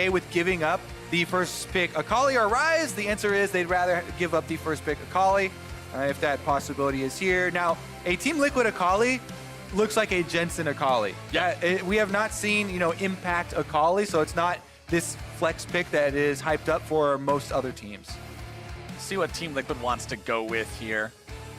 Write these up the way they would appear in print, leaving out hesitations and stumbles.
okay with giving up the first pick Akali or Ryze? The answer is they'd rather give up the first pick Akali, if that possibility is here. Now, a Team Liquid Akali looks like a Jensen Akali. Yeah, we have not seen, impact Akali, so it's not this flex pick that is hyped up for most other teams. See what Team Liquid wants to go with here.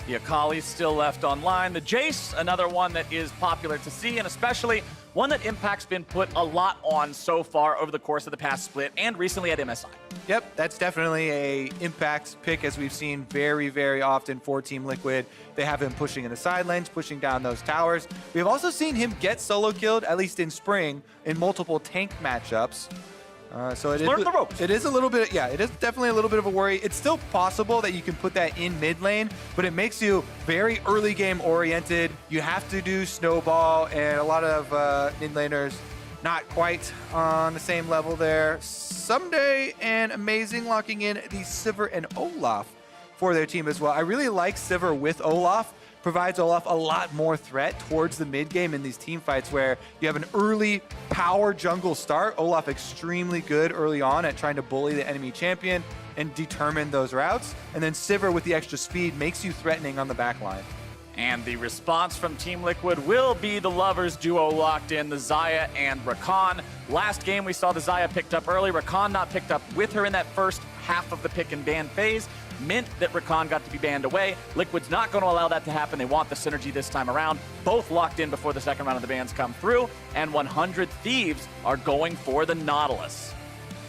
The Akali's still left online. The Jace, another one that is popular to see, and especially one that Impact's been put a lot on so far over the course of the past split and recently at MSI. Yep, that's definitely a Impact pick, as we've seen very, very often for Team Liquid. They have him pushing in the side lanes, pushing down those towers. We've also seen him get solo killed, at least in spring, in multiple tank matchups. So it is a little bit, it is definitely a little bit of a worry. It's still possible that you can put that in mid lane, but it makes you very early game oriented. You have to do snowball, and a lot of mid laners not quite on the same level there. Someday and Amazing locking in the Sivir and Olaf for their team as well. I really like Sivir with Olaf. Provides Olaf a lot more threat towards the mid game in these team fights where you have an early power jungle start. Olaf extremely good early on at trying to bully the enemy champion and determine those routes. And then Sivir with the extra speed makes you threatening on the back line. And the response from Team Liquid will be the lovers duo locked in, the Xayah and Rakan. Last game we saw the Xayah picked up early. Rakan not picked up with her in that first half of the pick and ban phase. Meant that Rakan got to be banned away. Liquid's not going to allow that to happen. They want the synergy this time around. Both locked in before the second round of the bans come through. And 100 Thieves are going for the Nautilus.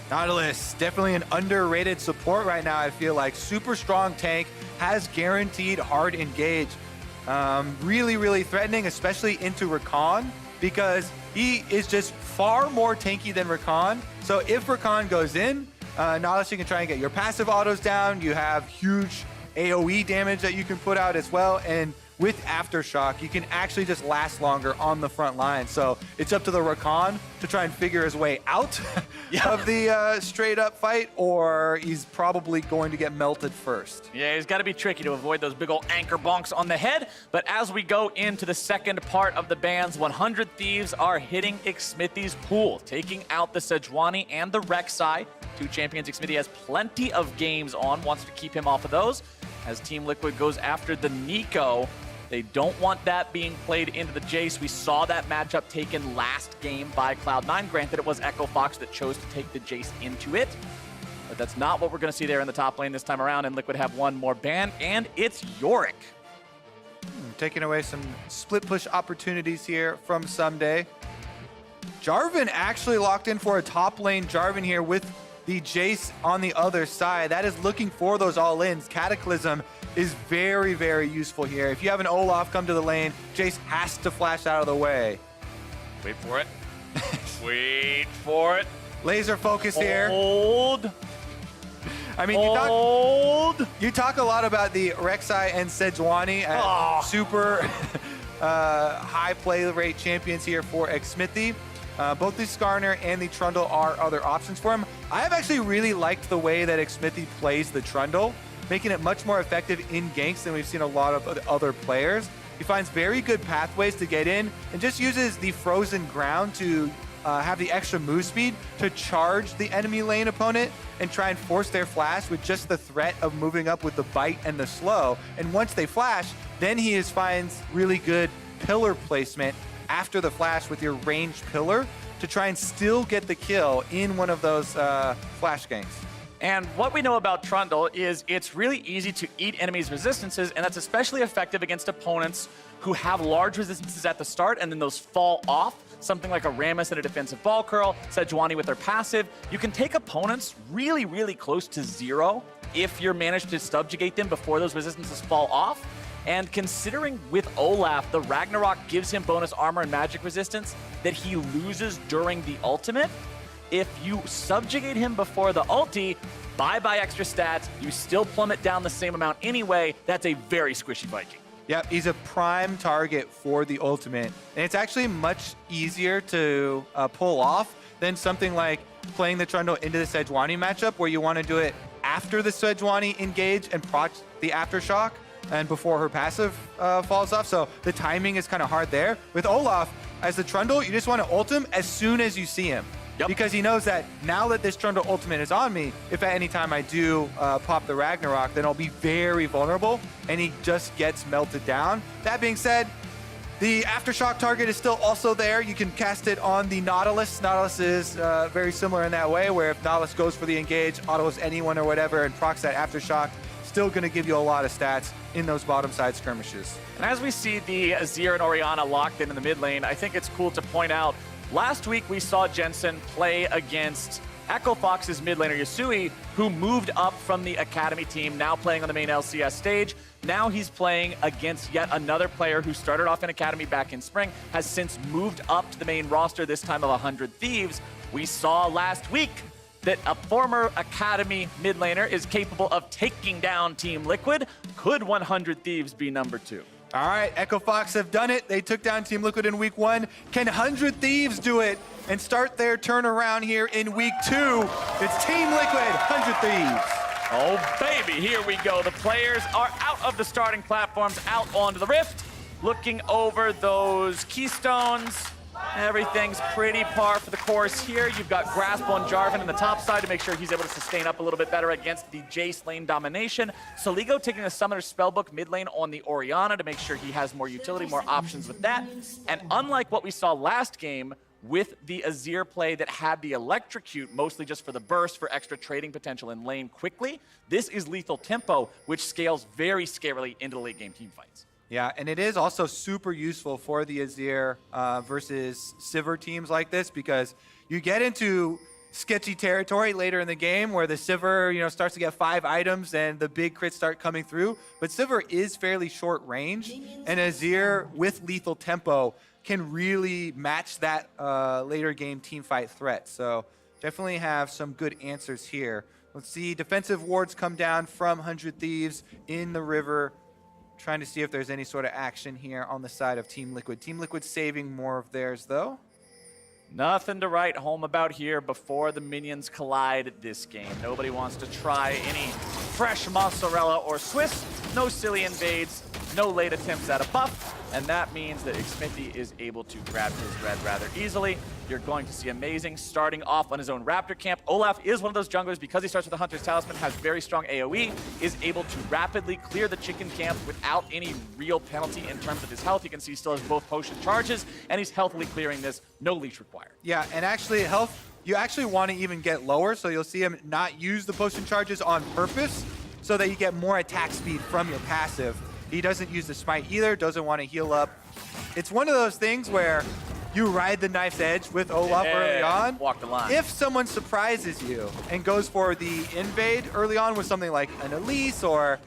Nautilus, definitely an underrated support right now, I feel like. Super strong tank, has guaranteed hard engage. Really, really threatening, especially into Rakan, because he is just far more tanky than Rakan. So if Rakan goes in, Nautilus, you can try and get your passive autos down. You have huge AoE damage that you can put out as well. And with Aftershock, you can actually just last longer on the front line. So it's up to the Rakan to try and figure his way out of the straight up fight, or he's probably going to get melted first. Yeah, he's got to be tricky to avoid those big old anchor bonks on the head. But as we go into the second part of the bans, 100 Thieves are hitting Xmithie's pool, taking out the Sejuani and the Rek'Sai. Two champions Xmithie has plenty of games on, wants to keep him off of those. As Team Liquid goes after the Nico, they don't want that being played into the Jace. We saw that matchup taken last game by Cloud9. Granted, it was Echo Fox that chose to take the Jace into it, but that's not what we're going to see there in the top lane this time around, and Liquid have one more ban, and it's Yorick. Taking away some split push opportunities here from Someday. Jarvan actually locked in for a top lane Jarvan here with the Jace on the other side. That is looking for those all-ins. Cataclysm is very, very useful here. If you have an Olaf come to the lane, Jace has to flash out of the way. Wait for it. Wait for it. Laser focus here. Hold. I mean, you talk a lot about the Rek'Sai and Sejuani as super high play rate champions here for Xmithie. Both the Skarner and the Trundle are other options for him. I have actually really liked the way that Xmithie plays the Trundle, making it much more effective in ganks than we've seen a lot of other players. He finds very good pathways to get in and just uses the frozen ground to have the extra move speed to charge the enemy lane opponent and try and force their flash with just the threat of moving up with the bite and the slow. And once they flash, then he finds really good pillar placement after the flash with your ranged pillar to try and still get the kill in one of those flash ganks. And what we know about Trundle is it's really easy to eat enemies' resistances, and that's especially effective against opponents who have large resistances at the start and then those fall off. Something like a Rammus and a defensive ball curl, Sejuani with their passive. You can take opponents really, really close to zero if you're managed to subjugate them before those resistances fall off. And considering with Olaf, the Ragnarok gives him bonus armor and magic resistance that he loses during the ultimate. If you subjugate him before the ulti, bye-bye extra stats, you still plummet down the same amount anyway. That's a very squishy Viking. Yep, he's a prime target for the ultimate. And it's actually much easier to pull off than something like playing the Trundle into the Sejuani matchup where you want to do it after the Sejuani engage and proc the Aftershock and before her passive falls off. So the timing is kind of hard there. With Olaf, as the Trundle, you just want to ult him as soon as you see him. because he knows that now that this Trundle ultimate is on me, if at any time I do pop the Ragnarok, then I'll be very vulnerable, and he just gets melted down. That being said, the Aftershock target is still also there. You can cast it on the Nautilus. Nautilus is very similar in that way, where if Nautilus goes for the engage, autos anyone or whatever, and procs that Aftershock, still going to give you a lot of stats in those bottom side skirmishes. And as we see the Azir and Orianna locked in the mid lane, I think it's cool to point out, last week we saw Jensen play against Echo Fox's mid laner Yasui, who moved up from the Academy team, now playing on the main LCS stage. Now he's playing against yet another player who started off in Academy back in spring, has since moved up to the main roster, this time of 100 Thieves. We saw last week that a former Academy mid laner is capable of taking down Team Liquid. Could 100 Thieves be number 2? All right, Echo Fox have done it. They took down Team Liquid in week 1. Can 100 Thieves do it and start their turnaround here in week 2? It's Team Liquid, 100 Thieves. Oh, baby, here we go. The players are out of the starting platforms, out onto the Rift, looking over those keystones. Everything's pretty par for the course here. You've got Grasp on Jarvan on the top side to make sure he's able to sustain up a little bit better against the Jace lane domination. Soligo taking the Summoner's Spellbook mid lane on the Orianna to make sure he has more utility, more options with that. And unlike what we saw last game, with the Azir play that had the Electrocute, mostly just for the burst, for extra trading potential in lane quickly, this is Lethal Tempo, which scales very scarily into the late game team fights. Yeah, and it is also super useful for the Azir versus Sivir teams like this, because you get into sketchy territory later in the game where the Sivir, starts to get 5 items and the big crits start coming through. But Sivir is fairly short range, and Azir with Lethal Tempo can really match that later game team fight threat. So definitely have some good answers here. Let's see, defensive wards come down from 100 Thieves in the river. Trying to see if there's any sort of action here on the side of Team Liquid. Team Liquid saving more of theirs, though. Nothing to write home about here before the minions collide this game. Nobody wants to try any fresh mozzarella or Swiss. No silly invades, no late attempts at a buff. And that means that Xmithie is able to grab his red rather easily. You're going to see Amazing starting off on his own Raptor camp. Olaf is one of those junglers, because he starts with the Hunter's Talisman, has very strong AoE, is able to rapidly clear the chicken camp without any real penalty in terms of his health. You can see he still has both potion charges, and he's healthily clearing this, no leash required. Yeah, and actually health, you actually want to even get lower, so you'll see him not use the potion charges on purpose so that you get more attack speed from your passive. He doesn't use the smite either, doesn't want to heal up. It's one of those things where you ride the knife's edge with Olaf early on. Walk the line. If someone surprises you and goes for the invade early on with something like an Elise or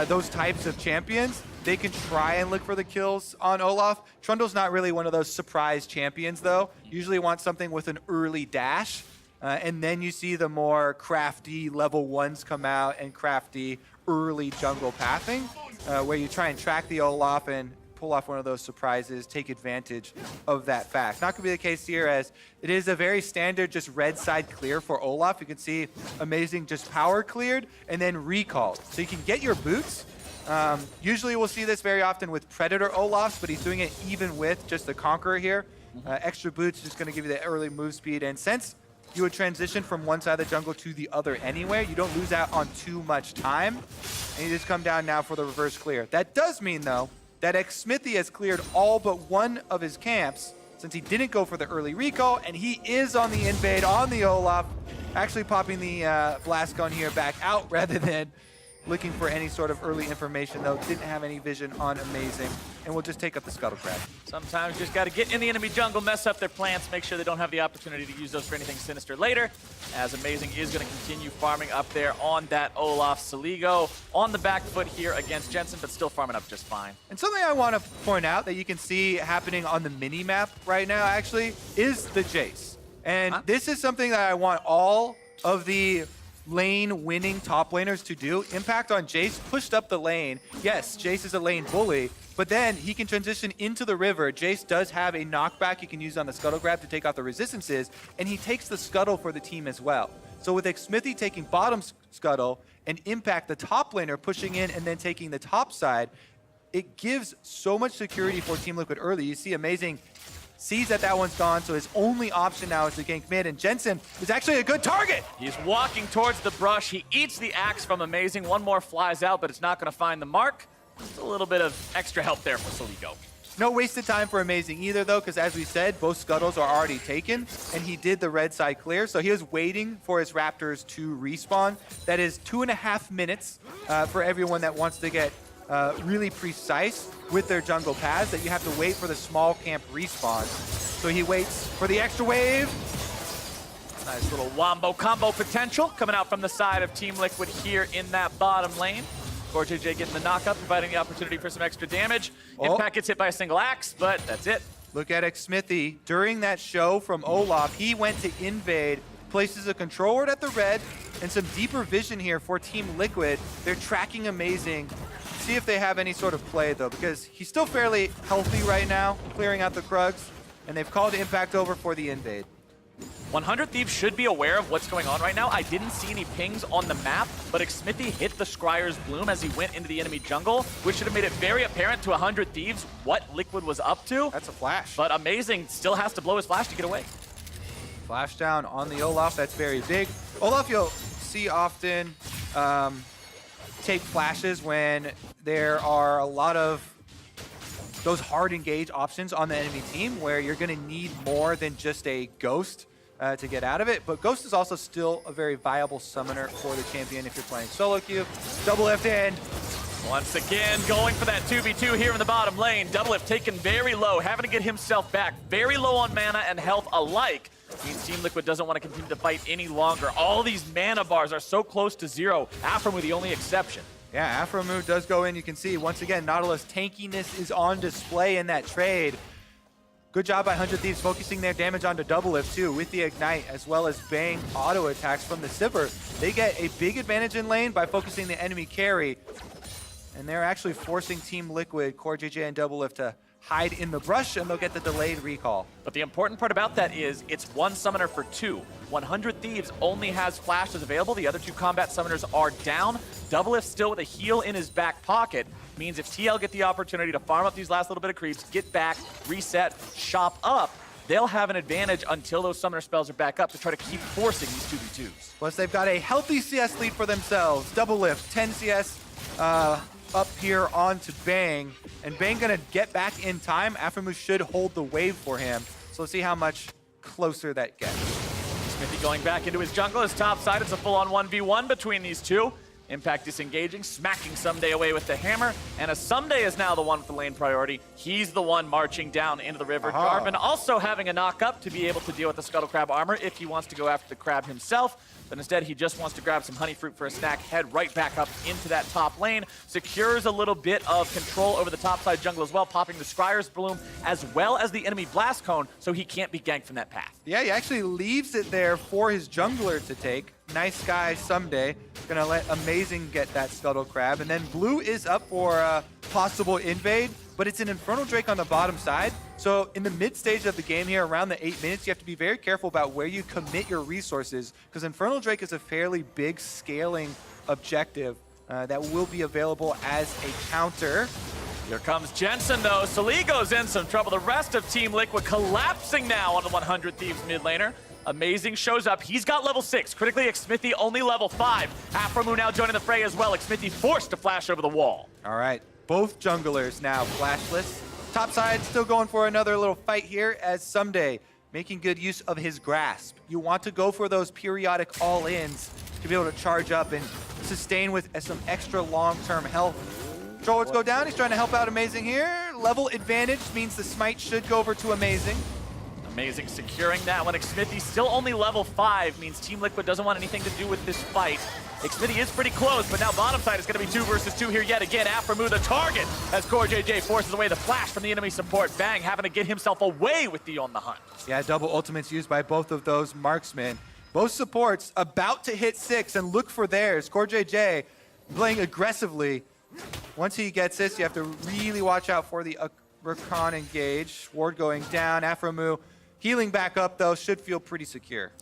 those types of champions, they can try and look for the kills on Olaf. Trundle's not really one of those surprise champions, though. Usually want something with an early dash. And then you see the more crafty level 1s come out and crafty early jungle pathing, where you try and track the Olaf and pull off one of those surprises, take advantage of that fact. Not going to be the case here, as it is a very standard just red side clear for Olaf. You can see Amazing just power cleared and then recalled. So you can get your boots. Usually we'll see this very often with Predator Olafs, but he's doing it even with just the Conqueror here. Extra boots just going to give you the early move speed, and since you would transition from one side of the jungle to the other anyway, you don't lose out on too much time, and you just come down now for the reverse clear. That does mean, though, that Xmithie has cleared all but one of his camps, since he didn't go for the early recall, and he is on the invade on the Olaf, actually popping the blast gun here back out rather than looking for any sort of early information, though. Didn't have any vision on Amazing, and we'll just take up the Scuttle Crab. Sometimes you just got to get in the enemy jungle, mess up their plants, make sure they don't have the opportunity to use those for anything sinister later, as Amazing is going to continue farming up there on that Olaf. Soligo on the back foot here against Jensen, but still farming up just fine. And something I want to point out that you can see happening on the mini-map right now, actually, is the Jace. And this is something that I want all of the lane winning top laners to do. Impact on Jace pushed up the lane. Yes, Jace is a lane bully, but then he can transition into the river. Jace does have a knockback he can use on the Scuttle Grab to take out the resistances, and he takes the Scuttle for the team as well. So with Xmithie taking bottom Scuttle and Impact the top laner pushing in and then taking the top side, it gives so much security for Team Liquid early. You see Amazing sees that that one's gone, so his only option now is to gank mid, and Jensen is actually a good target. He's walking towards the brush. He eats the axe from Amazing. One more flies out, but it's not going to find the mark. Just a little bit of extra help there for Soligo. No wasted time for Amazing either, though, because as we said, both scuttles are already taken, and he did the red side clear, so he was waiting for his Raptors to respawn. That is 2.5 minutes for everyone that wants to get really precise with their jungle paths, that you have to wait for the small camp respawn. So he waits for the extra wave. Nice little wombo combo potential coming out from the side of Team Liquid here in that bottom lane. CoreJJ getting the knockup, providing the opportunity for some extra damage. Impact gets hit by a single axe, but that's it. Look at Xmithy. During that show from Olaf, he went to invade, places a control ward at the red, and some deeper vision here for Team Liquid. They're tracking Amazing. See if they have any sort of play, though, because he's still fairly healthy right now, clearing out the Krugs, and they've called Impact over for the invade. 100 Thieves should be aware of what's going on right now. I didn't see any pings on the map, but Xmithy hit the Scryer's Bloom as he went into the enemy jungle, which should have made it very apparent to 100 Thieves what Liquid was up to. That's a flash. But Amazing still has to blow his flash to get away. Flash down on the Olaf, that's very big. Olaf, you'll see often take flashes when there are a lot of those hard engage options on the enemy team where you're going to need more than just a Ghost to get out of it. But Ghost is also still a very viable summoner for the champion if you're playing solo queue. Double lift in. Once again, going for that 2v2 here in the bottom lane. Double lift taken very low, having to get himself back. Very low on mana and health alike. Means Team Liquid doesn't want to continue to fight any longer. All these mana bars are so close to zero. Aphromoo the only exception. Yeah, Aphromoo does go in. You can see, once again, Nautilus tankiness is on display in that trade. Good job by 100 Thieves focusing their damage onto Double Lift, too, with the Ignite, as well as Bang auto attacks from the Sivir. They get a big advantage in lane by focusing the enemy carry. And they're actually forcing Team Liquid, CoreJJ and Double Lift to hide in the brush, and they'll get the delayed recall. But the important part about that is it's one summoner for two. 100 Thieves only has flashes available. The other two combat summoners are down. Double Lift still with a heal in his back pocket. Means if TL get the opportunity to farm up these last little bit of creeps, get back, reset, shop up, they'll have an advantage until those summoner spells are back up to try to keep forcing these 2v2s. Plus, they've got a healthy CS lead for themselves. Double Lift, 10 CS up here onto Bang. And Bang gonna get back in time. Aphromoo should hold the wave for him. So let's see how much closer that gets. Smithy going back into his jungle. His top side, it's a full-on 1v1 between these two. Impact disengaging, smacking Someday away with the hammer, and as Someday is now the one with the lane priority, he's the one marching down into the river. Jarvan also having a knock-up to be able to deal with the Scuttle Crab armor if he wants to go after the crab himself, but instead he just wants to grab some honey fruit for a snack, head right back up into that top lane, secures a little bit of control over the top side jungle as well, popping the Scryer's Bloom as well as the enemy Blast Cone, so he can't be ganked from that path. Yeah, he actually leaves it there for his jungler to take. Nice guy Someday. Gonna let Amazing get that Scuttle Crab. And then Blue is up for a possible invade, but it's an Infernal Drake on the bottom side. So in the mid stage of the game here, around the 8 minutes, you have to be very careful about where you commit your resources, because Infernal Drake is a fairly big scaling objective that will be available as a counter. Here comes Jensen, though. Soligo's in some trouble. The rest of Team Liquid collapsing now on the 100 Thieves mid laner. Amazing shows up. He's got level 6. Critically, Xmithy only level 5. Aphromoo now joining the fray as well. Xmithy forced to flash over the wall. All right, both junglers now flashless. Top side still going for another little fight here as Someday making good use of his grasp. You want to go for those periodic all-ins to be able to charge up and sustain with some extra long-term health. Control go down. He's trying to help out Amazing here. Level advantage means the smite should go over to Amazing. Amazing securing that one. Xmithy still only level 5, means Team Liquid doesn't want anything to do with this fight. Xmithy is pretty close, but now bottom side is going to be 2 versus 2 here yet again. Aphromoo the target as CoreJJ forces away the flash from the enemy support. Bang having to get himself away with the on the hunt. Yeah, double ultimates used by both of those marksmen. Both supports about to hit 6 and look for theirs. CoreJJ playing aggressively. Once he gets this, you have to really watch out for the Rakan engage. Ward going down. Aphromoo healing back up, though, should feel pretty secure.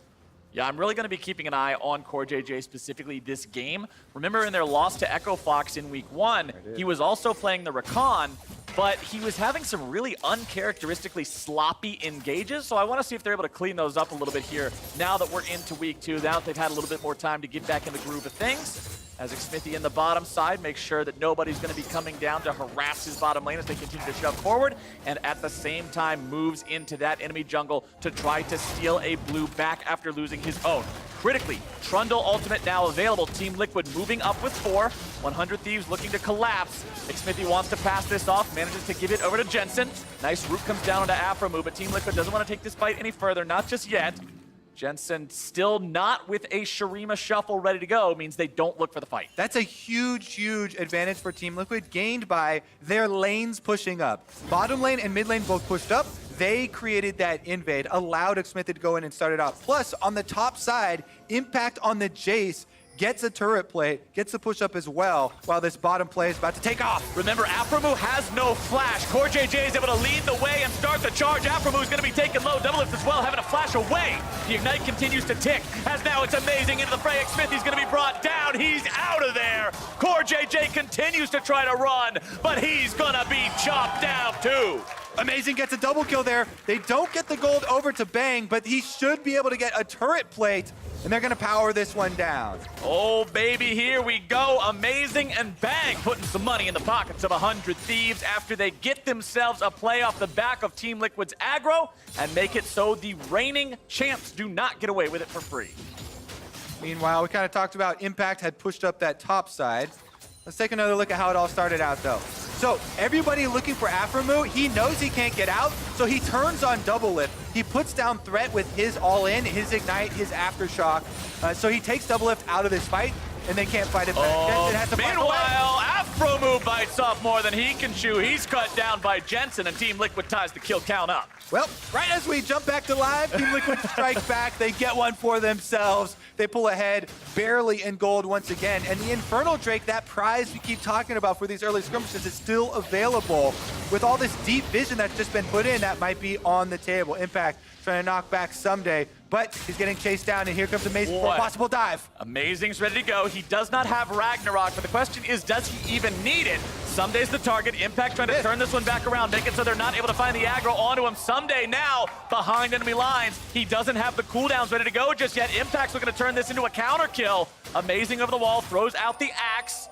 Yeah, I'm really going to be keeping an eye on CoreJJ specifically this game. Remember in their loss to Echo Fox in week 1, he was also playing the Rakan, but he was having some really uncharacteristically sloppy engages, so I want to see if they're able to clean those up a little bit here now that we're into week 2, now that they've had a little bit more time to get back in the groove of things. As Xmithie in the bottom side makes sure that nobody's going to be coming down to harass his bottom lane as they continue to shove forward, and at the same time moves into that enemy jungle to try to steal a blue back after losing his own. Critically, Trundle ultimate now available. Team Liquid moving up with 4. 100 Thieves looking to collapse. Xmithie wants to pass this off, manages to give it over to Jensen. Nice root comes down onto Afromu, but Team Liquid doesn't want to take this fight any further, not just yet. Jensen still not with a Shurima shuffle ready to go, means they don't look for the fight. That's a huge, huge advantage for Team Liquid, gained by their lanes pushing up. Bottom lane and mid lane both pushed up. They created that invade, allowed Xmithie to go in and start it out. Plus, on the top side, Impact on the Jace gets a turret plate, gets a push up as well, while this bottom play is about to take off. Remember, Afromu has no flash. CoreJJ is able to lead the way and start the charge. Afromu is going to be taken low. Doublelift as well, having to flash away. The Ignite continues to tick, as now it's amazing into the fray. Xmithie's going to be brought down. He's out of there. CoreJJ continues to try to run, but he's going to be chopped down too. Amazing gets a double kill there. They don't get the gold over to Bang, but he should be able to get a turret plate, and they're going to power this one down. Oh, baby, here we go. Amazing and Bang putting some money in the pockets of 100 Thieves after they get themselves a play off the back of Team Liquid's aggro and make it so the reigning champs do not get away with it for free. Meanwhile, we kind of talked about Impact had pushed up that top side. Let's take another look at how it all started out, though. So everybody looking for Afromu, he knows he can't get out, so he turns on Doublelift. He puts down Threat with his all-in, his Ignite, his Aftershock. So he takes Doublelift out of this fight, and then can't fight it back. Meanwhile, Afromu bites off more than he can chew. He's cut down by Jensen, and Team Liquid ties the kill count up. Well, right as we jump back to live, Team Liquid strikes back. They get one for themselves. They pull ahead, barely in gold once again. And the Infernal Drake, that prize we keep talking about for these early skirmishes, is still available. With all this deep vision that's just been put in, that might be on the table. Impact trying to knock back someday, but he's getting chased down, and here comes Amazing for a possible dive. Amazing's ready to go. He does not have Ragnarok, but the question is, does he even need it? Someday's the target. Impact trying to turn this one back around, make it so they're not able to find the aggro onto him. Someday now behind enemy lines. He doesn't have the cooldowns ready to go just yet. Impact's looking to turn this into a counter kill. Amazing over the wall, throws out the axe.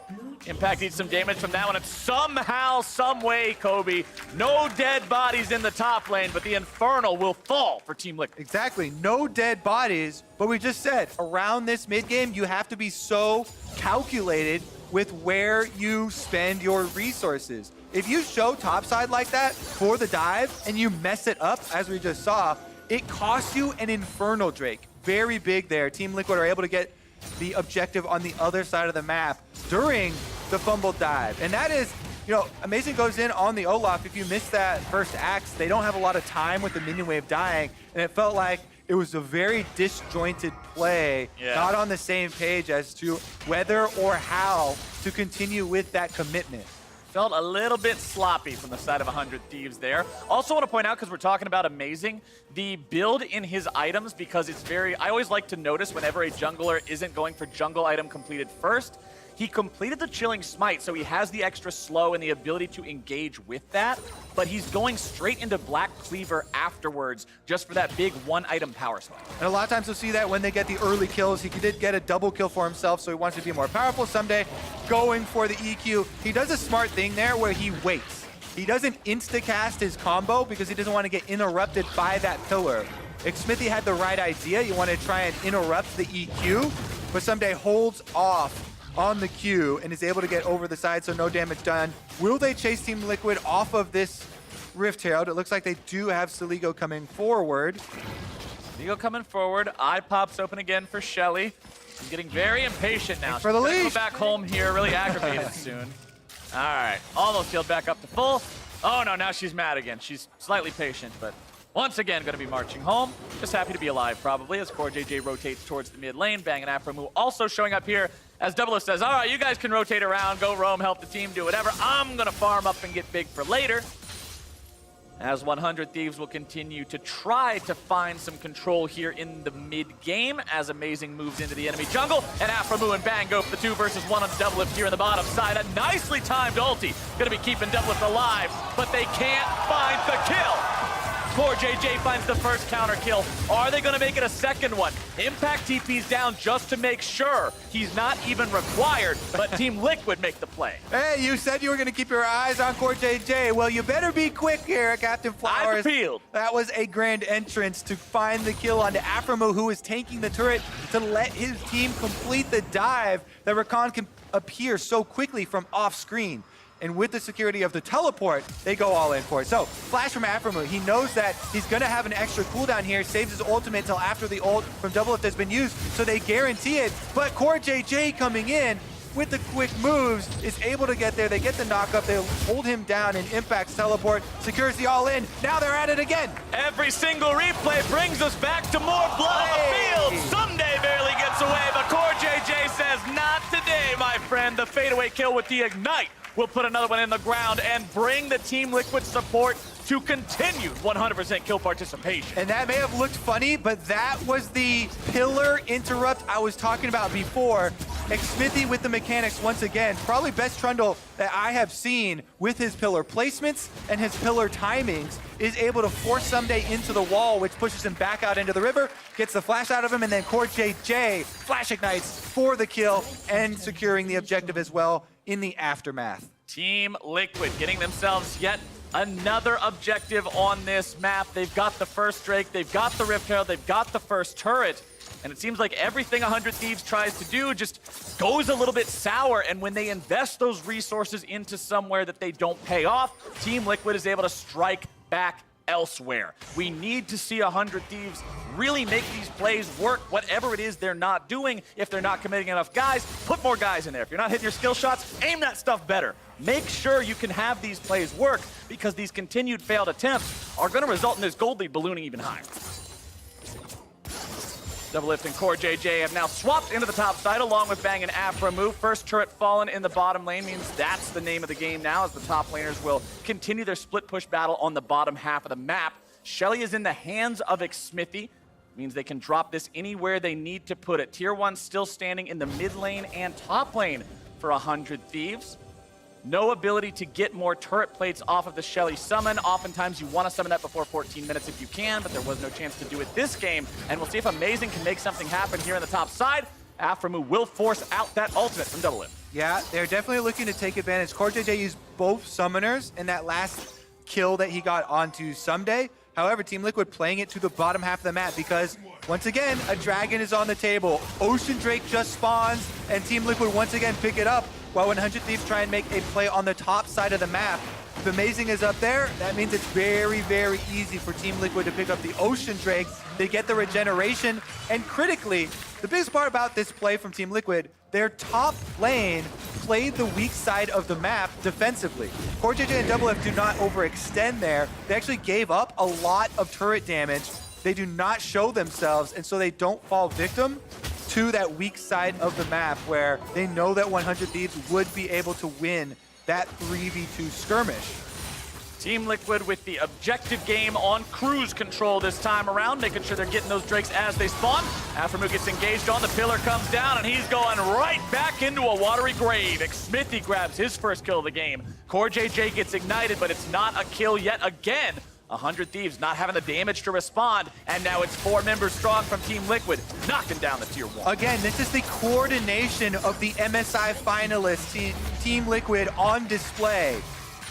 Impact needs some damage from that one, and somehow, someway, Kobe, no dead bodies in the top lane, but the Infernal will fall for Team Liquid. Exactly, no dead bodies, but we just said, around this mid-game, you have to be so calculated with where you spend your resources. If you show topside like that for the dive, and you mess it up, as we just saw, it costs you an Infernal Drake. Very big there. Team Liquid are able to get the objective on the other side of the map during the fumbled dive. And that is, you know, Amazing goes in on the Olaf. If you miss that first axe, they don't have a lot of time with the minion wave dying. And it felt like it was a very disjointed play, not on the same page as to whether or how to continue with that commitment. Felt a little bit sloppy from the side of 100 Thieves there. Also want to point out, because we're talking about Amazing, the build in his items, because it's very, I always like to notice whenever a jungler isn't going for jungle item completed first, he completed the Chilling Smite, so he has the extra slow and the ability to engage with that, but he's going straight into Black Cleaver afterwards just for that big one-item power spike. And a lot of times you'll see that when they get the early kills. He did get a double kill for himself, so he wants to be more powerful someday. Going for the EQ. He does a smart thing there where he waits. He doesn't insta-cast his combo because he doesn't want to get interrupted by that pillar. Xmithie had the right idea. You want to try and interrupt the EQ, but someday holds off on the Q and is able to get over the side, so no damage done. Will they chase Team Liquid off of this Rift Herald? It looks like they do have Saligo coming forward. Saligo coming forward. Eye pops open again for Shelly. She's getting very impatient now. For the lead. Go back home here, really aggravated soon. All right, almost healed back up to full. Oh no, now she's mad again. She's slightly patient, but once again going to be marching home. Just happy to be alive, probably, as CoreJJ rotates towards the mid lane. Bang and Afromu also showing up here as Doublelift says, all right, you guys can rotate around, go roam, help the team, do whatever. I'm going to farm up and get big for later. as 100 Thieves will continue to try to find some control here in the mid-game as Amazing moves into the enemy jungle, and Aframu and Bang go for the 2 versus 1 on Doublelift here in the bottom side. A nicely timed ulti, gonna be keeping Doublelift alive, but they can't find the kill. CoreJJ finds the first counter kill. Are they gonna make it a second one? Impact TP's down just to make sure he's not even required, but Team Liquid make the play. Hey, you said you were gonna keep your eyes on CoreJJ. Well, you better be quick here, Captain Flowers. I've appealed. That was a grand entrance to find the kill onto Aframu, who is tanking the turret to let his team complete the dive that Rakan can appear so quickly from off screen. And with the security of the teleport, they go all in for it. So, flash from Aframu. He knows that he's gonna have an extra cooldown here, saves his ultimate until after the ult from Doublelift has been used, so they guarantee it. But CoreJJ coming in with the quick moves is able to get there. They get the knock up, they hold him down, and Impact's teleport secures the all in. Now they're at it again. Every single replay brings us back to more blood on the field. Someday barely gets away, but CoreJJ says, not today, my friend. The fadeaway kill with the ignite will put another one in the ground and bring the Team Liquid support to continued 100% kill participation. And that may have looked funny, but that was the pillar interrupt I was talking about before. Xmithy with the mechanics once again, probably best Trundle that I have seen with his pillar placements and his pillar timings, is able to force Someday into the wall, which pushes him back out into the river, gets the flash out of him, and then CoreJJ flash ignites for the kill and securing the objective as well in the aftermath. Team Liquid getting themselves yet another objective on this map. They've got the first Drake, they've got the Rift Herald, they've got the first turret, and it seems like everything 100 Thieves tries to do just goes a little bit sour, and when they invest those resources into somewhere that they don't pay off, Team Liquid is able to strike back elsewhere. We need to see 100 Thieves really make these plays work, whatever it is they're not doing. If they're not committing enough guys, put more guys in there. If you're not hitting your skill shots, aim that stuff better. Make sure you can have these plays work, because these continued failed attempts are going to result in this gold lead ballooning even higher. Doublelift and CoreJJ have now swapped into the top side along with Bang and Aframu. First turret fallen in the bottom lane means that's the name of the game now, as the top laners will continue their split push battle on the bottom half of the map. Shelly is in the hands of Xmithy. Means they can drop this anywhere they need to put it. Tier 1 still standing in the mid lane and top lane for 100 Thieves. No ability to get more turret plates off of the Shelly summon. Oftentimes you want to summon that before 14 minutes if you can, but there was no chance to do it this game. And we'll see if Amazing can make something happen here on the top side. Aframu will force out that ultimate from Doublelift. Yeah, they're definitely looking to take advantage. CoreJJ used both summoners in that last kill that he got onto Someday. However, Team Liquid playing it to the bottom half of the map because, once again, a dragon is on the table. Ocean Drake just spawns, and Team Liquid once again pick it up, while 100 Thieves try and make a play on the top side of the map. If Amazing is up there, that means it's very, very easy for Team Liquid to pick up the Ocean Drake. They get the regeneration, and critically, the biggest part about this play from Team Liquid, their top lane played the weak side of the map defensively. CoreJJ and Doublelift do not overextend there. They actually gave up a lot of turret damage. They do not show themselves, and so they don't fall victim to that weak side of the map where they know that 100 Thieves would be able to win that 3v2 skirmish. Team Liquid with the objective game on cruise control this time around, making sure they're getting those Drakes as they spawn. Aframu gets engaged on, the pillar comes down, and he's going right back into a watery grave. Xmithy grabs his first kill of the game. CoreJJ gets ignited, but it's not a kill yet again. 100 Thieves not having the damage to respond, and now it's 4 members strong from Team Liquid, knocking down the Tier 1. Again, this is the coordination of the MSI finalists, Team Liquid, on display.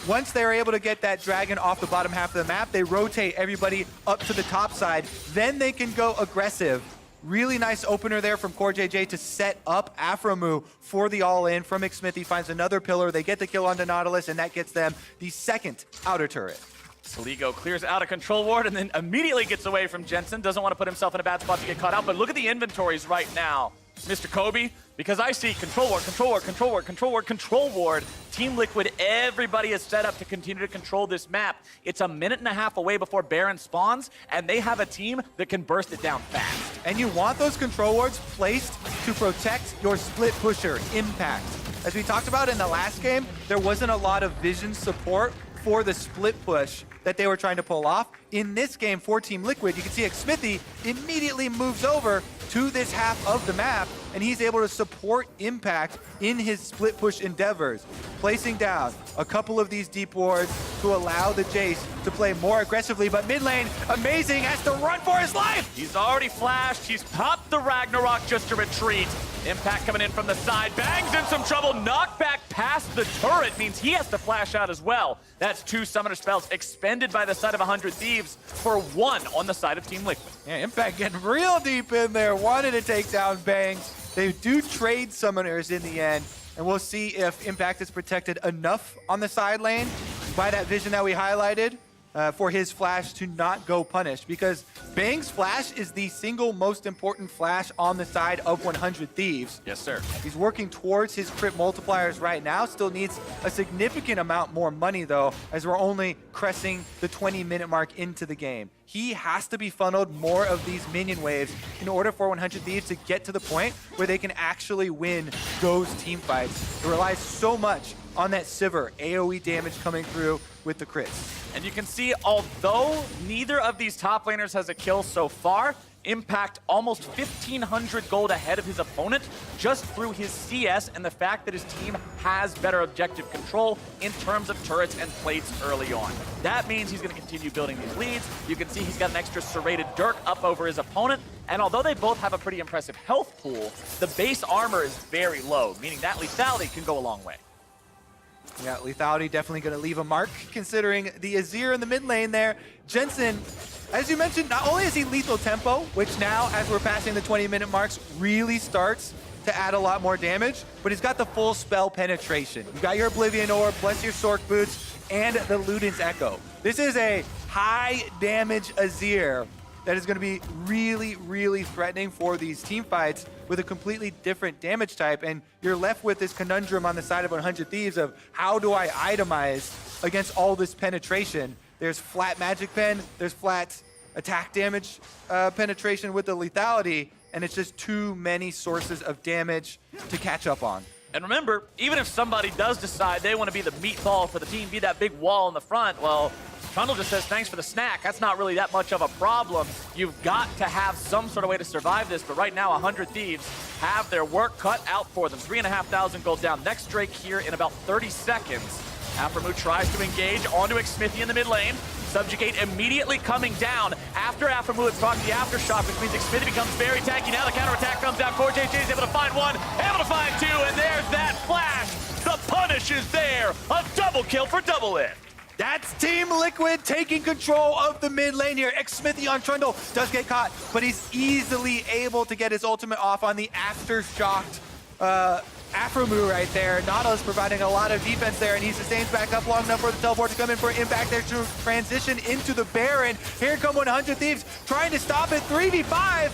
Once they're able to get that dragon off the bottom half of the map, they rotate everybody up to the top side. Then they can go aggressive. Really nice opener there from CoreJJ to set up Aframu for the all-in from Xmithy. Finds another pillar. They get the kill onto Nautilus, and that gets them the second outer turret. Saligo clears out a control ward and then immediately gets away from Jensen. Doesn't want to put himself in a bad spot to get caught out, but look at the inventories right now, Mr. Kobe, because I see control ward, control ward, control ward, control ward, control ward. Team Liquid, everybody is set up to continue to control this map. It's a minute and a half away before Baron spawns, and they have a team that can burst it down fast. And you want those control wards placed to protect your split pusher, Impact. As we talked about in the last game, there wasn't a lot of vision support for the split push that they were trying to pull off. In this game for Team Liquid, you can see Xmithy immediately moves over to this half of the map, and he's able to support Impact in his split push endeavors, placing down a couple of these deep wards to allow the Jace to play more aggressively. But mid lane, Amazing has to run for his life. He's already flashed. He's popped the Ragnarok just to retreat. Impact coming in from the side. Bang's in some trouble. Knockback past the turret means he has to flash out as well. That's 2 summoner spells expended by the side of 100 Thieves for 1 on the side of Team Liquid. Yeah, Impact getting real deep in there. Wanted to take down Bang. They do trade summoners in the end, and we'll see if Impact is protected enough on the side lane by that vision that we highlighted for his flash to not go punished, because Bang's flash is the single most important flash on the side of 100 Thieves. Yes, sir. He's working towards his crit multipliers right now. Still needs a significant amount more money, though, as we're only cressing the 20-minute mark into the game. He has to be funneled more of these minion waves in order for 100 Thieves to get to the point where they can actually win those team fights. It relies so much on that Sivir AoE damage coming through with the crits. And you can see, although neither of these top laners has a kill so far, Impact almost 1,500 gold ahead of his opponent just through his CS and the fact that his team has better objective control in terms of turrets and plates early on. That means he's going to continue building these leads. You can see he's got an extra serrated Dirk up over his opponent, and although they both have a pretty impressive health pool, the base armor is very low, meaning that lethality can go a long way. Yeah, lethality definitely going to leave a mark, considering the Azir in the mid lane there. Jensen, as you mentioned, not only is he lethal tempo, which now, as we're passing the 20-minute marks, really starts to add a lot more damage, but he's got the full spell penetration. You've got your Oblivion Orb, plus your Sork Boots, and the Luden's Echo. This is a high damage Azir that is going to be really, really threatening for these team fights with a completely different damage type. And you're left with this conundrum on the side of 100 Thieves of how do I itemize against all this penetration? There's flat magic pen, there's flat attack damage penetration with the lethality, and it's just too many sources of damage to catch up on. And remember, even if somebody does decide they want to be the meatball for the team, be that big wall in the front, well, Trundle just says, thanks for the snack. That's not really that much of a problem. You've got to have some sort of way to survive this, but right now 100 Thieves have their work cut out for them. 3,500 gold down. Next Drake here in about 30 seconds. Aphromoo tries to engage onto Xmithy in the mid lane. Subjugate immediately coming down after Aphromoo had procced the Aftershock, which means Xmithy becomes very tanky. Now the counterattack comes down. Core JJ is able to find one, able to find two, and there's that flash. The punish is there. A double kill for Double It. That's Team Liquid taking control of the mid lane here. Xmithy on Trundle does get caught, but he's easily able to get his ultimate off on the Aftershocked Aphromoo right there. Nautilus providing a lot of defense there, and he sustains back up long enough for the teleport to come in for Impact there to transition into the Baron. Here come 100 Thieves trying to stop it. 3v5.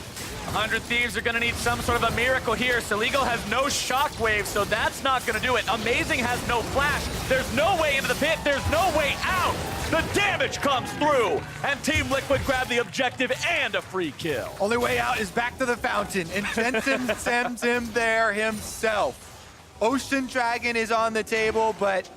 100 Thieves are going to need some sort of a miracle here. Saligo has no shockwave, so that's not going to do it. Amazing has no flash. There's no way into the pit. There's no way out. The damage comes through, and Team Liquid grab the objective and a free kill. Only way out is back to the fountain, and Jensen sends him there himself. Ocean Dragon is on the table, but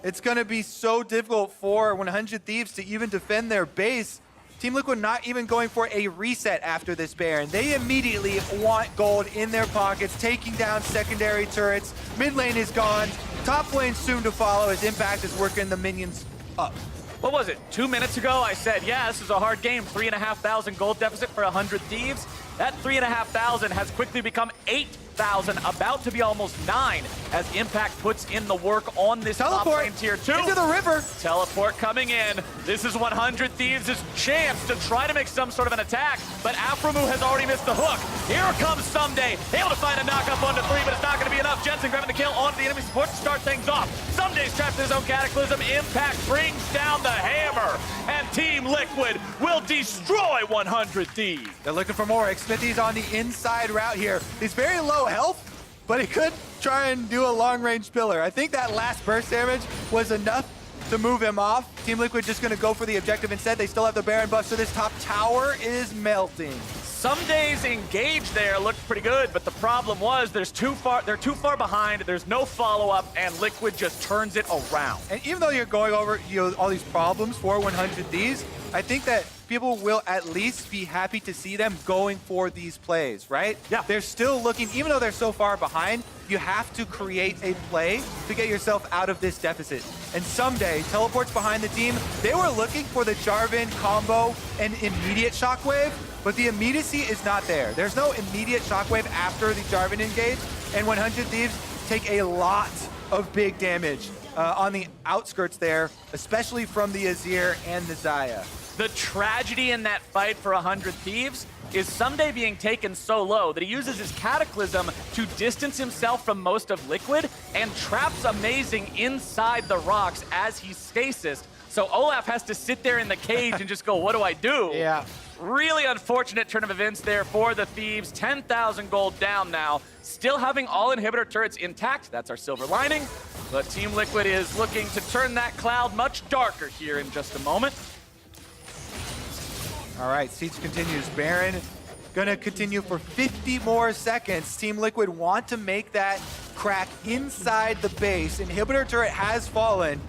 it's going to be so difficult for 100 Thieves to even defend their base. Team Liquid not even going for a reset after this Baron. They immediately want gold in their pockets, taking down secondary turrets. Mid lane is gone. Top lane soon to follow as Impact is working the minions up. What was it, 2 minutes ago? I said, yeah, this is a hard game. 3,500 gold deficit for 100 Thieves. That 3,500 has quickly become 8,000, about to be almost 9, as Impact puts in the work on this top lane tier 2. Into the river. Teleport coming in. This is 100 Thieves' chance to try to make some sort of an attack, but Aphromoo has already missed the hook. Here comes Someday, able to find a knock-up onto 3, but it's not going to be enough. Jensen grabbing the kill onto the enemy support to start things off. Someday's trapped in his own Cataclysm. Impact brings down the hammer, and Team Liquid will destroy 100 Thieves. They're looking for more. Xmithy's on the inside route here. He's very low health, but he could try and do a long-range pillar. I think that last burst damage was enough to move him off. Team Liquid just going to go for the objective instead. They still have the Baron buff, so this top tower is melting. Some days engaged there looked pretty good, but the problem was they're too far behind, there's no follow-up, and Liquid just turns it around. And even though you're going over all these problems for 100 Thieves, I think that people will at least be happy to see them going for these plays, right? Yeah. They're still looking, even though they're so far behind, you have to create a play to get yourself out of this deficit. And someday, teleports behind the team, they were looking for the Jarvan combo and immediate shockwave, but the immediacy is not there. There's no immediate shockwave after the Jarvan engage, and 100 Thieves take a lot of big damage on the outskirts there, especially from the Azir and the Xayah. The tragedy in that fight for 100 Thieves is Someday being taken so low that he uses his Cataclysm to distance himself from most of Liquid and traps Amazing inside the rocks as he stasis. So Olaf has to sit there in the cage and just go, what do I do? Yeah. Really unfortunate turn of events there for the Thieves. 10,000 gold down now. Still having all inhibitor turrets intact. That's our silver lining. But Team Liquid is looking to turn that cloud much darker here in just a moment. All right, Siege continues. Baron gonna continue for 50 more seconds. Team Liquid want to make that crack inside the base. Inhibitor turret has fallen.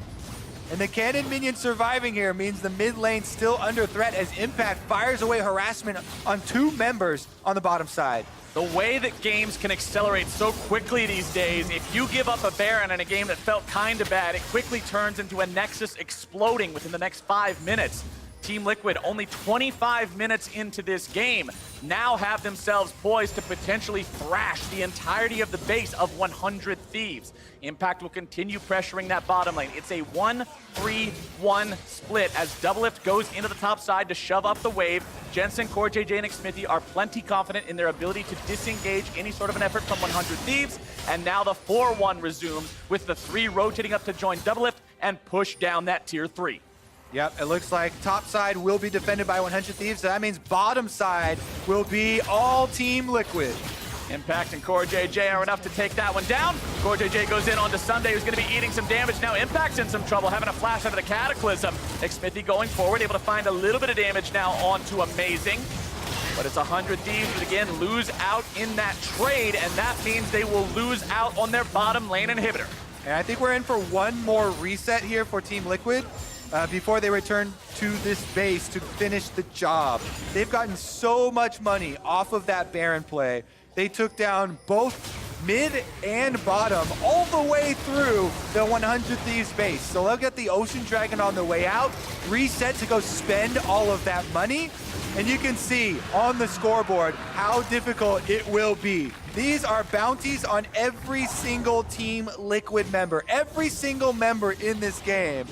And the cannon minion surviving here means the mid lane still under threat as Impact fires away harassment on 2 members on the bottom side. The way that games can accelerate so quickly these days, if you give up a Baron in a game that felt kind of bad, it quickly turns into a Nexus exploding within the next 5 minutes. Team Liquid, only 25 minutes into this game, now have themselves poised to potentially thrash the entirety of the base of 100 Thieves. Impact will continue pressuring that bottom lane. It's a 1-3-1 split as Doublelift goes into the top side to shove up the wave. Jensen, CoreJJ, and Xmithy are plenty confident in their ability to disengage any sort of an effort from 100 Thieves. And now the 4-1 resumes with the 3 rotating up to join Doublelift and push down that tier 3. Yep, it looks like top side will be defended by 100 Thieves, so that means bottom side will be all Team Liquid. Impact and CoreJJ are enough to take that one down. CoreJJ goes in onto Sunday, who's going to be eating some damage now. Impact's in some trouble, having a flash out of the Cataclysm. Xmithy going forward, able to find a little bit of damage now onto Amazing. But it's 100 Thieves that again lose out in that trade, and that means they will lose out on their bottom lane inhibitor. And I think we're in for one more reset here for Team Liquid. Before they return to this base to finish the job. They've gotten so much money off of that Baron play. They took down both mid and bottom all the way through the 100 Thieves base. So they'll get the Ocean Dragon on the way out, reset to go spend all of that money. And you can see on the scoreboard how difficult it will be. These are bounties on every single Team Liquid member, every single member in this game.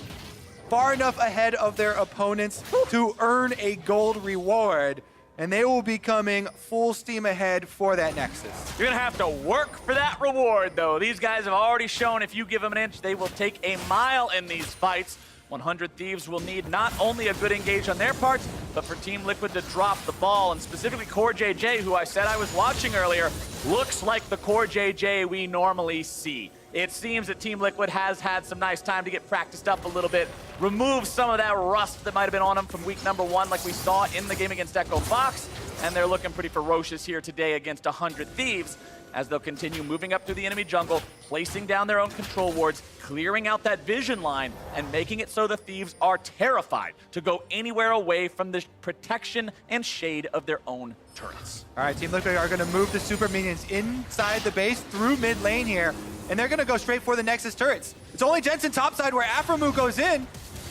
Far enough ahead of their opponents to earn a gold reward, and they will be coming full steam ahead for that Nexus. You're gonna have to work for that reward, though. These guys have already shown if you give them an inch, they will take a mile in these fights. 100 Thieves will need not only a good engage on their parts, but for Team Liquid to drop the ball, and specifically CoreJJ, who I said I was watching earlier, looks like the CoreJJ we normally see. It seems that Team Liquid has had some nice time to get practiced up a little bit, remove some of that rust that might have been on them from week number 1 like we saw in the game against Echo Fox, and they're looking pretty ferocious here today against 100 Thieves as they'll continue moving up through the enemy jungle, placing down their own control wards, clearing out that vision line, and making it so the Thieves are terrified to go anywhere away from the protection and shade of their own turrets. All right, Team Liquid are going to move the super minions inside the base through mid lane here, and they're going to go straight for the Nexus turrets. It's only Jensen topside where Aphromoo goes in.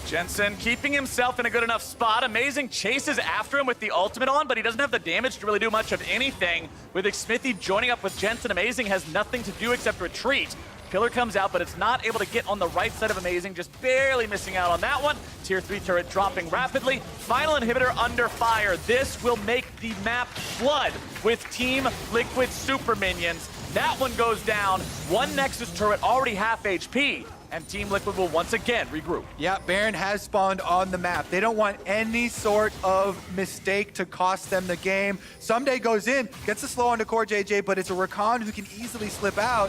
Jensen keeping himself in a good enough spot. Amazing chases after him with the ultimate on, but he doesn't have the damage to really do much of anything. With Xmithy joining up with Jensen, Amazing has nothing to do except retreat. Pillar comes out, but it's not able to get on the right side of Amazing, just barely missing out on that one. Tier 3 turret dropping rapidly. Final inhibitor under fire. This will make the map flood with Team Liquid super minions. That one goes down. One Nexus turret already half HP. And Team Liquid will once again regroup. Yeah, Baron has spawned on the map. They don't want any sort of mistake to cost them the game. Someday goes in, gets the slow onto CoreJJ, but it's a Rakan who can easily slip out.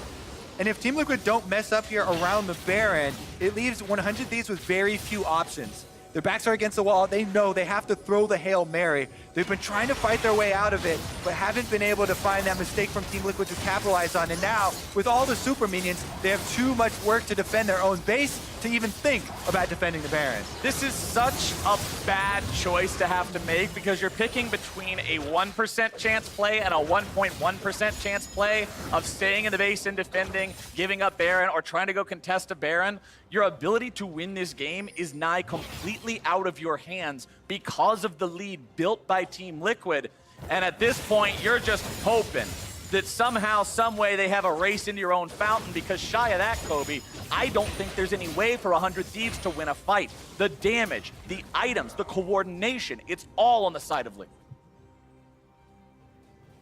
And if Team Liquid don't mess up here around the Baron, it leaves 100 Thieves with very few options. Their backs are against the wall. They know they have to throw the Hail Mary. They've been trying to fight their way out of it, but haven't been able to find that mistake from Team Liquid to capitalize on. And now, with all the super minions, they have too much work to defend their own base to even think about defending the Baron. This is such a bad choice to have to make because you're picking between a 1% chance play and a 1.1% chance play of staying in the base and defending, giving up Baron, or trying to go contest a Baron. Your ability to win this game is nigh completely out of your hands because of the lead built by Team Liquid. And at this point, you're just hoping that somehow, some way, they have a race into your own fountain, because shy of that, Kobe, I don't think there's any way for 100 Thieves to win a fight. The damage, the items, the coordination, it's all on the side of Liquid.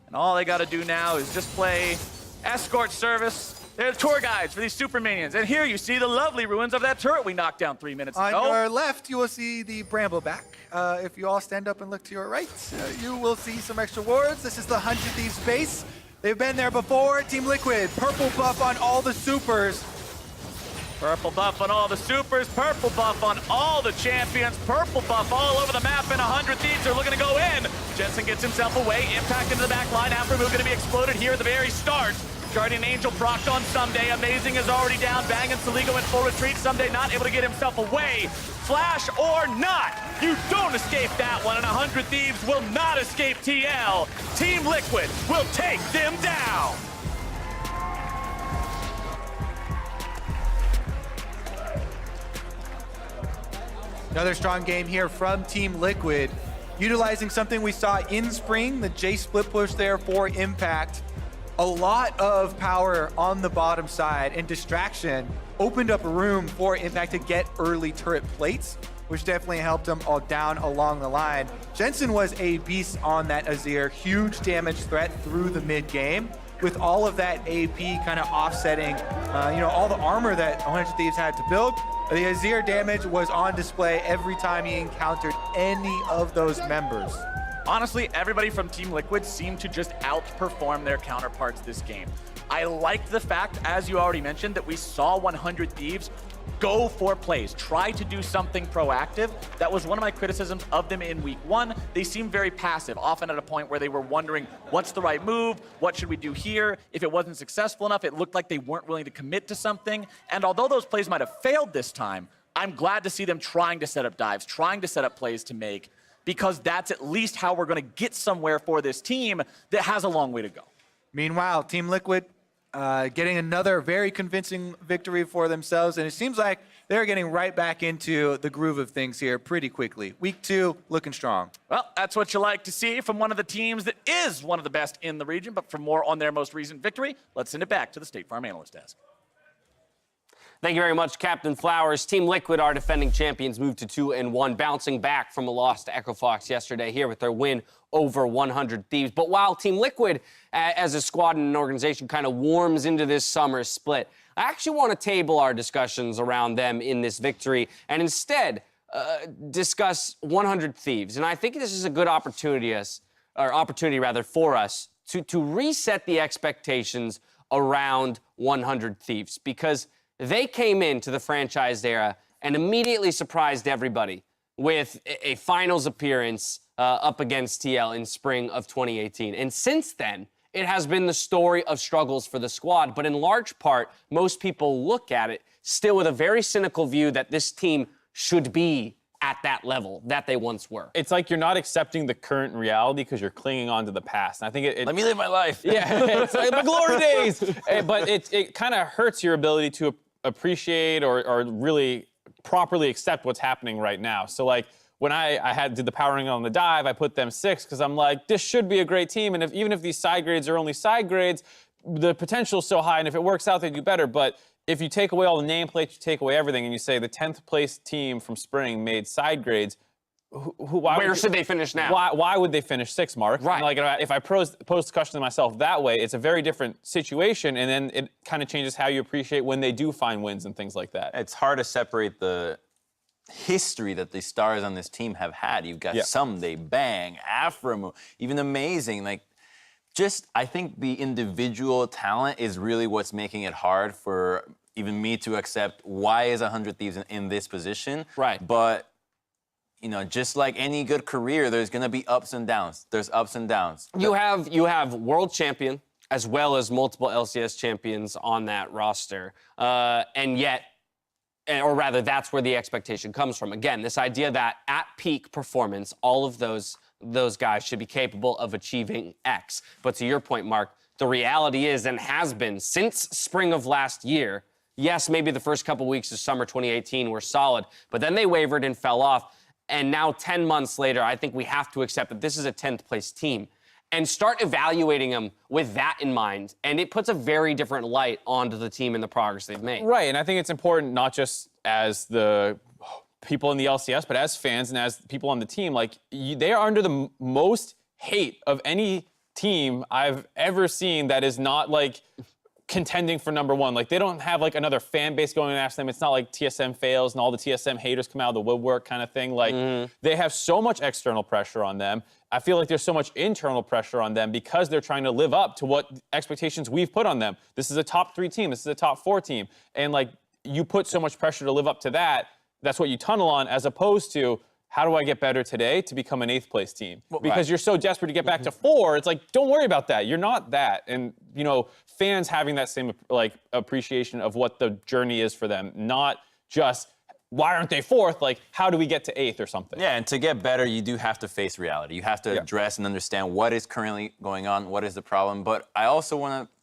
And all they gotta do now is just play escort service. They're the tour guides for these super minions. And here you see the lovely ruins of that turret we knocked down 3 minutes ago. On your left, you will see the Bramble back. If you all stand up and look to your right, you will see some extra wards. This is the 100 Thieves base. They've been there before. Team Liquid, purple buff on all the supers. Purple buff on all the supers, purple buff on all the champions, purple buff all over the map, and 100 Thieves are looking to go in. Jensen gets himself away, impact into the back line, after move gonna be exploded here at the very start. Guardian Angel procced on Someday. Amazing is already down. Bang and Saligo in full retreat. Someday not able to get himself away. Flash or not, you don't escape that one, and 100 Thieves will not escape TL. Team Liquid will take them down. Another strong game here from Team Liquid, utilizing something we saw in spring, the J split push there for Impact. A lot of power on the bottom side, and distraction opened up room for Impact to get early turret plates, which definitely helped them all down along the line. Jensen was a beast on that Azir, huge damage threat through the mid game, with all of that AP kind of offsetting, all the armor that 100 Thieves had to build. The Azir damage was on display every time he encountered any of those members. Honestly, everybody from Team Liquid seemed to just outperform their counterparts this game. I liked the fact, as you already mentioned, that we saw 100 Thieves go for plays, try to do something proactive. That was one of my criticisms of them in week one. They seemed very passive, often at a point where they were wondering, what's the right move? What should we do here? If it wasn't successful enough, it looked like they weren't willing to commit to something. And although those plays might have failed this time, I'm glad to see them trying to set up dives, trying to set up plays to make, because that's at least how we're going to get somewhere for this team that has a long way to go. Meanwhile, Team Liquid getting another very convincing victory for themselves, and it seems like they're getting right back into the groove of things here pretty quickly. Week 2, looking strong. Well, that's what you like to see from one of the teams that is one of the best in the region, but for more on their most recent victory, let's send it back to the State Farm Analyst Desk. Thank you very much, Captain Flowers. Team Liquid, our defending champions, moved to 2-1, bouncing back from a loss to Echo Fox yesterday here with their win over 100 Thieves. But while Team Liquid, as a squad and an organization, kind of warms into this summer split, I actually want to table our discussions around them in this victory and instead discuss 100 Thieves. And I think this is a good opportunity for us to reset the expectations around 100 Thieves, because they came into the franchise era and immediately surprised everybody with a finals appearance up against TL in spring of 2018. And since then, it has been the story of struggles for the squad. But in large part, most people look at it still with a very cynical view that this team should be at that level that they once were. It's like you're not accepting the current reality because you're clinging on to the past. And I think it Let me live my life. Yeah, it's like my glory days. But it kind of hurts your ability to appreciate or really properly accept what's happening right now. So like when I did the powering on the dive, I put them 6 because I'm like, this should be a great team. And even if these side grades are only side grades, the potential is so high. And if it works out, they do better. But if you take away all the nameplates, you take away everything, and you say the 10th place team from spring made side grades, where should they finish now? Why would they finish 6, Mark? Right. And like if I pose the question to myself that way, it's a very different situation, and then it kind of changes how you appreciate when they do find wins and things like that. It's hard to separate the history that the stars on this team have had. You've got Someday, Bang, Aframu, even Amazing. I think the individual talent is really what's making it hard for even me to accept why is 100 Thieves in this position. Right. But you know, just like any good career, there's going to be ups and downs. There's ups and downs. You have world champion as well as multiple LCS champions on that roster, and yet, or rather, that's where the expectation comes from. Again, this idea that at peak performance, all of those guys should be capable of achieving X. But to your point, Mark, the reality is, and has been since spring of last year, yes, maybe the first couple weeks of summer 2018 were solid, but then they wavered and fell off. And now 10 months later, I think we have to accept that this is a 10th place team and start evaluating them with that in mind. And it puts a very different light onto the team and the progress they've made. Right, and I think it's important not just as the people in the LCS, but as fans and as people on the team, like, they are under the most hate of any team I've ever seen that is not, like, contending for #1. Like, they don't have, like, another fan base going after them. It's not like TSM fails and all the TSM haters come out of the woodwork kind of thing. Like, they have so much external pressure on them. I feel like there's so much internal pressure on them because they're trying to live up to what expectations we've put on them. This is a top 3 team. This is a top 4 team. And, like, you put so much pressure to live up to that, that's what you tunnel on, as opposed to, how do I get better today to become an 8th place team? Because you're so desperate to get back to 4, it's like, don't worry about that. You're not that. And, you know, fans having that same, like, appreciation of what the journey is for them, not just, why aren't they 4th? Like, how do we get to 8th or something? Yeah, and to get better, you do have to face reality. You have to address and understand what is currently going on, what is the problem. But I also want to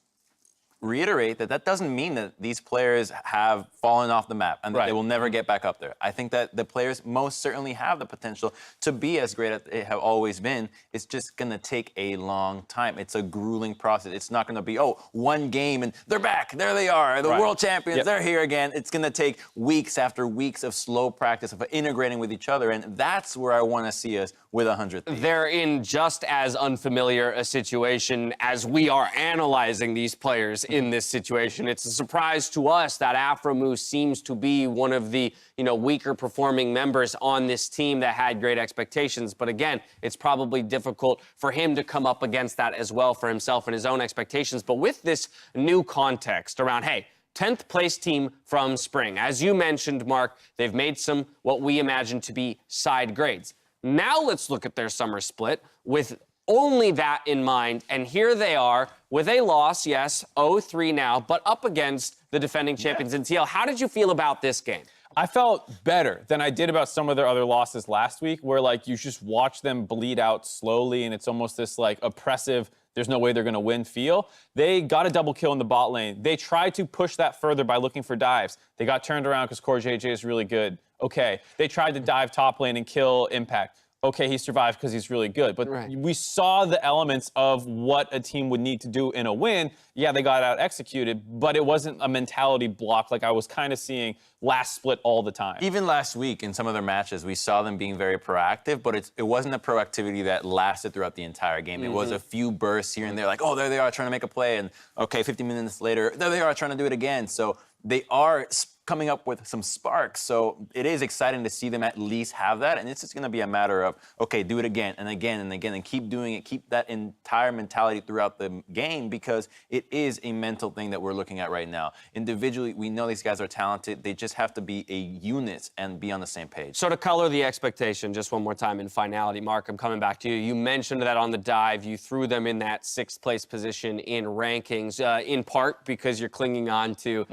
reiterate that doesn't mean that these players have fallen off the map and that they will never get back up there. I think that the players most certainly have the potential to be as great as they have always been. It's just going to take a long time. It's a grueling process. It's not going to be, oh, one game and they're back. There they are. The world champions. They're here again. It's going to take weeks after weeks of slow practice, of integrating with each other. And that's where I want to see us with 100 Thieves. They're in just as unfamiliar a situation as we are analyzing these players in this situation. It's a surprise to us that Aframu seems to be one of the, you know, weaker performing members on this team that had great expectations. But again, it's probably difficult for him to come up against that as well for himself and his own expectations. But with this new context around, hey, 10th place team from spring. As you mentioned, Mark, they've made some what we imagine to be side grades. Now let's look at their summer split with only that in mind, and here they are with a loss, yes, 0-3 now, but up against the defending champions in TL. How did you feel about this game? I felt better than I did about some of their other losses last week, where, like, you just watch them bleed out slowly, and it's almost this, like, oppressive, there's no way they're going to win feel. They got a double kill in the bot lane. They tried to push that further by looking for dives. They got turned around because Core JJ is really good. Okay. They tried to dive top lane and kill Impact. Okay, he survived because he's really good. But we saw the elements of what a team would need to do in a win. Yeah, they got out executed, but it wasn't a mentality block like I was kind of seeing last split all the time. Even last week in some of their matches, we saw them being very proactive, but it wasn't a proactivity that lasted throughout the entire game. It was a few bursts here and there, like, oh, there they are trying to make a play, and okay, 50 minutes later, there they are trying to do it again. So they are coming up with some sparks. So it is exciting to see them at least have that. And it's just going to be a matter of, okay, do it again and again and again and keep doing it. Keep that entire mentality throughout the game, because it is a mental thing that we're looking at right now. Individually, we know these guys are talented. They just have to be a unit and be on the same page. So to color the expectation just one more time in finality, Mark, I'm coming back to you. You mentioned that on the dive, you threw them in that 6th place position in rankings, in part because you're clinging on to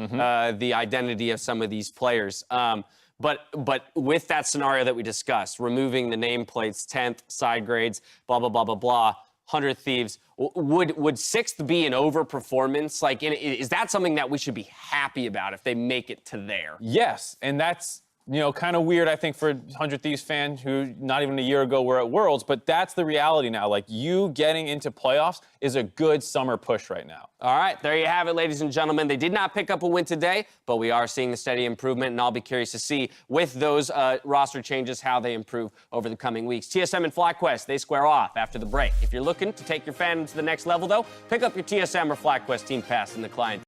the identity of some of these players. But with that scenario that we discussed, removing the nameplates, 10th, side grades, blah, blah, blah, blah, blah, 100 Thieves, would 6th be an overperformance? Like, is that something that we should be happy about if they make it to there? Yes, and that's, you know, kind of weird, I think, for 100 Thieves fans who not even a year ago were at Worlds, but that's the reality now. Like, you getting into playoffs is a good summer push right now. All right, there you have it, ladies and gentlemen. They did not pick up a win today, but we are seeing the steady improvement, and I'll be curious to see with those roster changes how they improve over the coming weeks. TSM and FlyQuest, they square off after the break. If you're looking to take your fandom to the next level, though, pick up your TSM or FlyQuest Team Pass in the client.